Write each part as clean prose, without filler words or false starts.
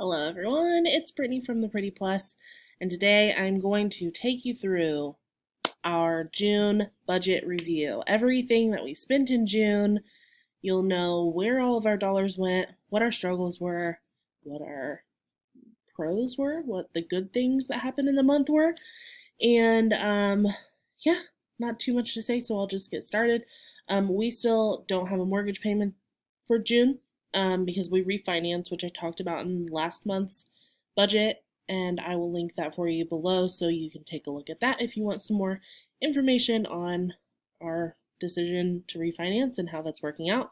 Hello everyone, it's Brittney from the Pretty Plus, and today I'm going to take you through our June budget review. Everything that we spent in June, you'll know where all of our dollars went, what our struggles were, what our pros were, what the good things that happened in the month were, and yeah, not too much to say, so I'll just get started. We still don't have a mortgage payment for June. Because we refinance, which I talked about in last month's budget, and I will link that for you below so you can take a look at that if you want some more information on our decision to refinance and how that's working out.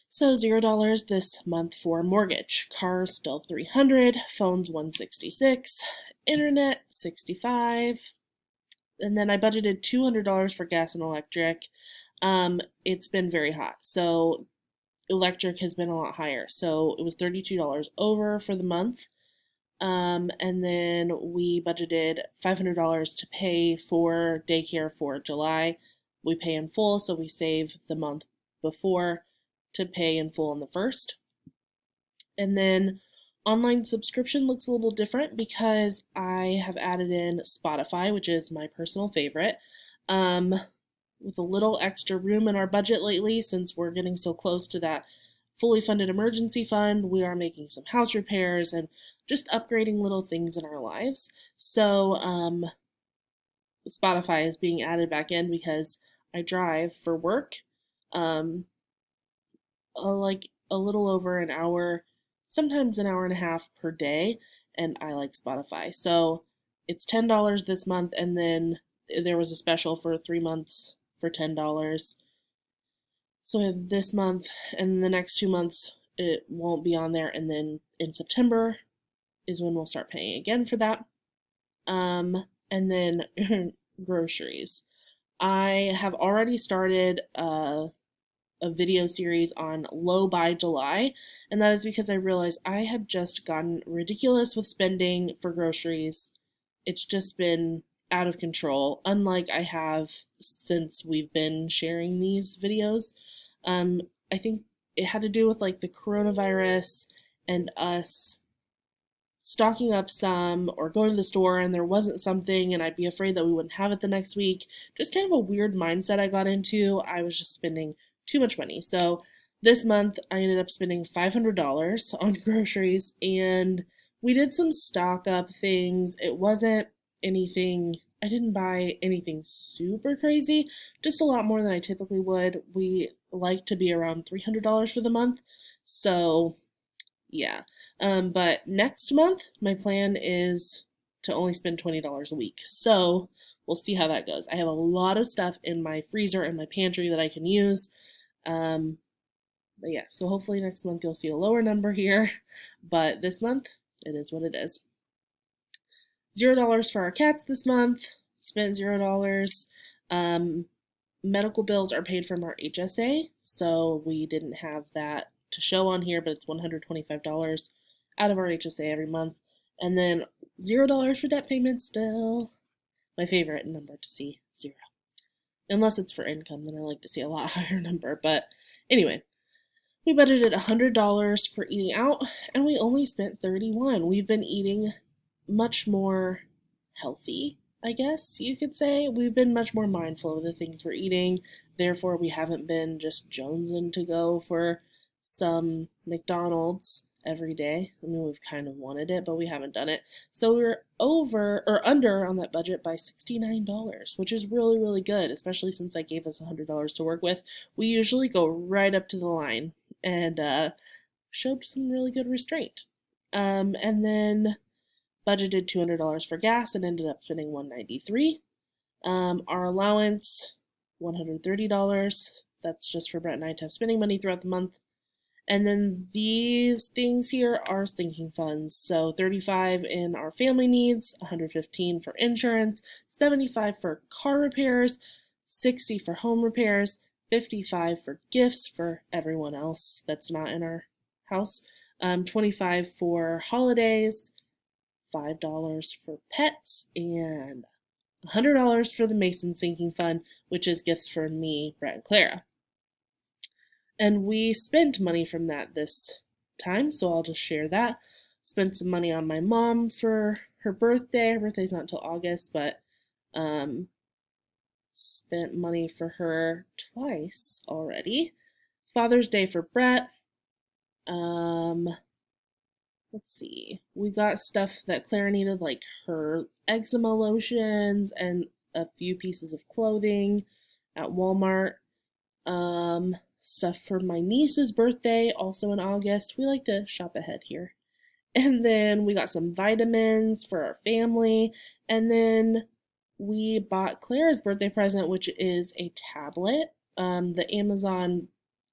So $0 this month for mortgage. Cars still $300, phones $166, internet $65, and then I budgeted $200 for gas and electric. It's been very hot, so electric has been a lot higher. So it was $32 over for the month. And then we budgeted $500 to pay for daycare for July. We pay in full, so we save the month before to pay in full on the 1st. And then online subscription looks a little different because I have added in Spotify, which is my personal favorite. With a little extra room in our budget lately, since we're getting so close to that fully funded emergency fund, we are making some house repairs and just upgrading little things in our lives. So Spotify is being added back in because I drive for work like a little over an hour, sometimes an hour and a half per day, and I like Spotify. So it's $10 this month, and then there was a special for 3 months for $10. So we have this month, and the next 2 months it won't be on there, and then in September is when we'll start paying again for that. And then groceries. I have already started a video series on low by July, and that is because I realized I had just gotten ridiculous with spending for groceries. It's just been out of control, unlike I have since we've been sharing these videos. I think it had to do with like the coronavirus and us stocking up some or going to the store and there wasn't something and I'd be afraid that we wouldn't have it the next week. Just kind of a weird mindset I got into. I was just spending too much money. So this month I ended up spending $500 on groceries, and we did some stock up things. It wasn't anything, I didn't buy anything super crazy, just a lot more than I typically would. We like to be around $300 for the month, so yeah. But next month, my plan is to only spend $20 a week, so we'll see how that goes. I have a lot of stuff in my freezer and my pantry that I can use. But yeah, so hopefully next month you'll see a lower number here, but this month, it is what it is. $0 for our cats this month, spent $0. Medical bills are paid from our HSA, so we didn't have that to show on here, but it's $125 out of our HSA every month. And then $0 for debt payments still. My favorite number to see, 0. Unless it's for income, then I like to see a lot higher number. But anyway, we budgeted $100 for eating out, and we only spent $31. We've been eating much more healthy, I guess you could say. We've been much more mindful of the things we're eating. Therefore, we haven't been just jonesing to go for some McDonald's every day. I mean, we've kind of wanted it, but we haven't done it. So we're over or under on that budget by $69, which is really, really good, especially since I gave us $100 to work with. We usually go right up to the line and showed some really good restraint. And then budgeted $200 for gas and ended up spending $193. Our allowance, $130. That's just for Brett and I to have spending money throughout the month. And then these things here are sinking funds. So $35 in our family needs, $115 for insurance, $75 for car repairs, $60 for home repairs, $55 for gifts for everyone else that's not in our house, $25 for holidays, $5 for pets, and $100 for the Mason sinking fund, which is gifts for me, Brett, and Clara. And we spent money from that this time, so I'll just share that. Spent some money on my mom for her birthday. Her birthday's not until August, but um, spent money for her twice already. Father's Day for Brett. Um, let's see. We got stuff that Claire needed, like her eczema lotions and a few pieces of clothing at Walmart. Stuff for my niece's birthday, also in August. We like to shop ahead here. And then we got some vitamins for our family. And then we bought Claire's birthday present, which is a tablet, the Amazon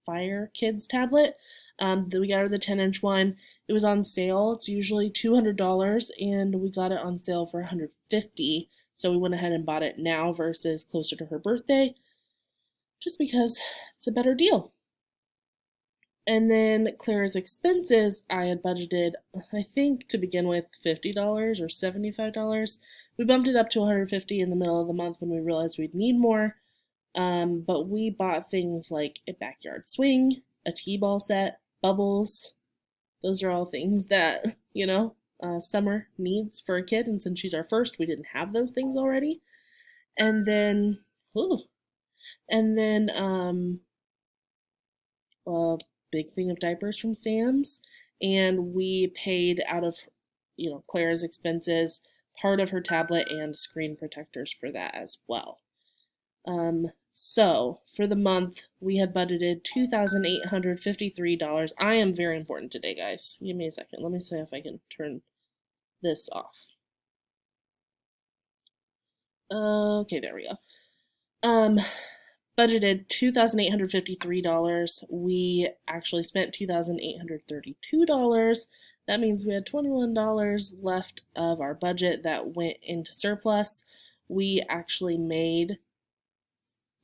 Fire Kids tablet. We got her the 10-inch one. It was on sale. It's usually $200, and we got it on sale for $150. So we went ahead and bought it now versus closer to her birthday, just because it's a better deal. And then Claire's expenses, I had budgeted, I think to begin with, $50 or $75. We bumped it up to $150 in the middle of the month when we realized we'd need more. But we bought things like a backyard swing, a t-ball set, bubbles. Those are all things that, Summer needs for a kid. And since she's our first, we didn't have those things already. And then, a big thing of diapers from Sam's, and we paid out of, Claire's expenses, part of her tablet and screen protectors for that as well. So for the month, we had budgeted $2,853. I am very important today, guys. Give me a second. Let me see if I can turn this off. Okay, there we go. Budgeted $2,853. We actually spent $2,832. That means we had $21 left of our budget that went into surplus. We actually made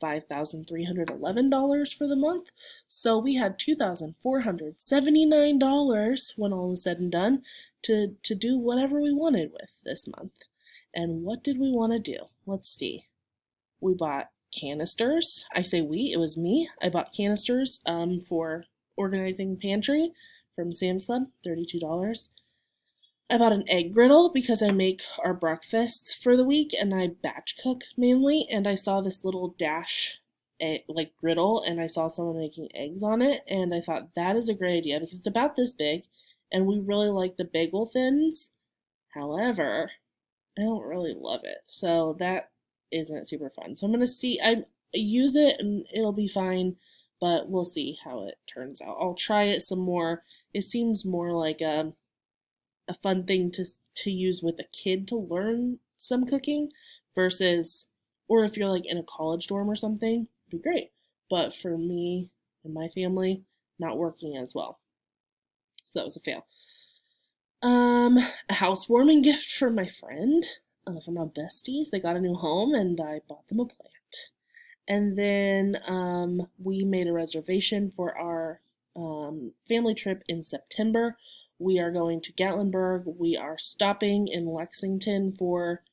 $5,311 for the month. So we had $2,479 when all was said and done to do whatever we wanted with this month. And what did we want to do? Let's see. We bought canisters. I say we, it was me. I bought canisters for organizing pantry from Sam's Club, $32. I bought an egg griddle because I make our breakfasts for the week and I batch cook mainly, and I saw this little dash griddle and I saw someone making eggs on it, and I thought that is a great idea because it's about this big and we really like the bagel thins. However, I don't really love it. So that isn't super fun. So I'm going to see, I use it and it'll be fine, but we'll see how it turns out. I'll try it some more. It seems more like a fun thing to use with a kid to learn some cooking versus, or if you're like in a college dorm or something, it'd be great. But for me and my family, not working as well. So that was a fail. A housewarming gift for my friend, from my besties. They got a new home and I bought them a plant. And then we made a reservation for our family trip in September. We are going to Gatlinburg. We are stopping in Lexington for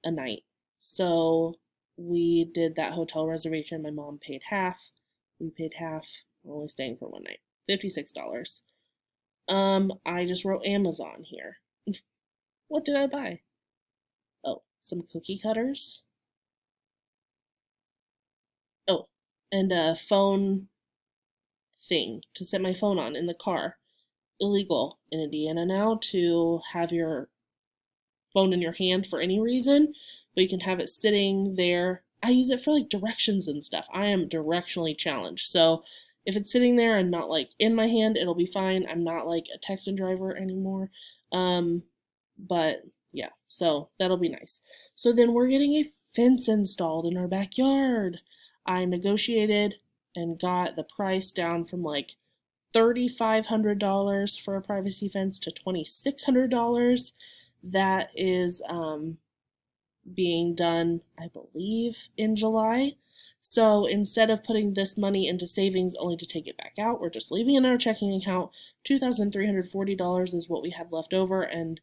a night. So we did that hotel reservation. My mom paid half. We paid half. We're only staying for one night. $56. I just wrote Amazon here. What did I buy? Oh, some cookie cutters. Oh, and a phone thing to set my phone on in the car. Illegal in Indiana now to have your phone in your hand for any reason, but you can have it sitting there. I use it for like directions and stuff. I am directionally challenged. So if it's sitting there and not like in my hand, it'll be fine. I'm not like a Texan driver anymore. But yeah, so that'll be nice. So then we're getting a fence installed in our backyard. I negotiated and got the price down from like $3,500 for a privacy fence to $2,600. That is being done, I believe, in July. So instead of putting this money into savings only to take it back out, we're just leaving it in our checking account. $2,340 is what we have left over, and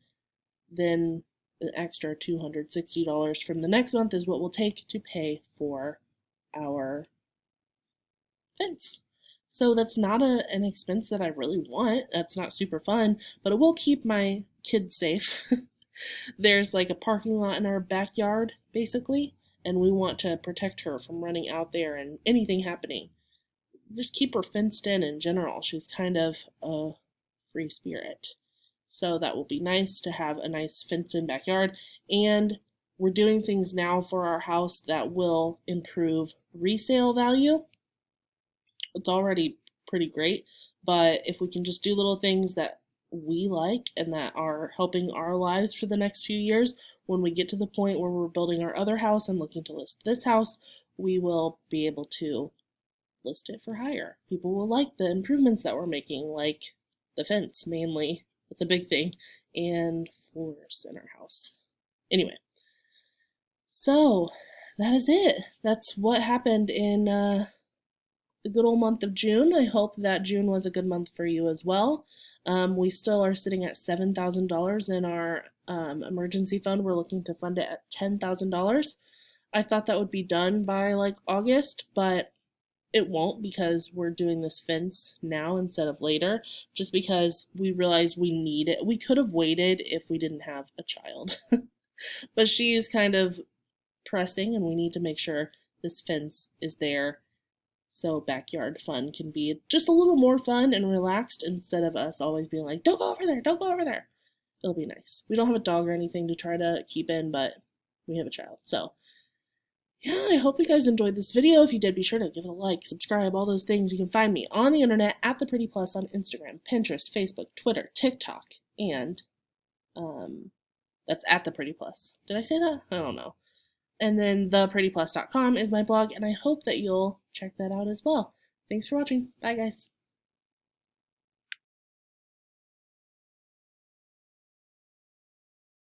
then the extra $260 from the next month is what we'll take to pay for our fence. So that's not an expense that I really want. That's not super fun, but it will keep my kids safe. There's like a parking lot in our backyard, basically, and we want to protect her from running out there and anything happening. Just keep her fenced in general. She's kind of a free spirit. So that will be nice to have a nice fenced in backyard. And we're doing things now for our house that will improve resale value. It's already pretty great, but if we can just do little things that we like and that are helping our lives for the next few years, when we get to the point where we're building our other house and looking to list this house, we will be able to list it for higher. People will like the improvements that we're making, like the fence mainly. It's a big thing, and floors in our house. Anyway, so that is it. That's what happened in the good old month of June. I hope that June was a good month for you as well. We still are sitting at $7,000 in our emergency fund. We're looking to fund it at $10,000. I thought that would be done by like August, but it won't because we're doing this fence now instead of later, just because we realize we need it. We could have waited if we didn't have a child, but she is kind of pressing, and we need to make sure this fence is there so backyard fun can be just a little more fun and relaxed instead of us always being like, don't go over there, don't go over there. It'll be nice. We don't have a dog or anything to try to keep in, but we have a child. So yeah, I hope you guys enjoyed this video. If you did, be sure to give it a like, subscribe, all those things. You can find me on the internet at The Pretty Plus on Instagram, Pinterest, Facebook, Twitter, TikTok, and that's at The Pretty Plus. Did I say that? I don't know. And then theprettyplus.com is my blog, and I hope that you'll check that out as well. Thanks for watching. Bye, guys.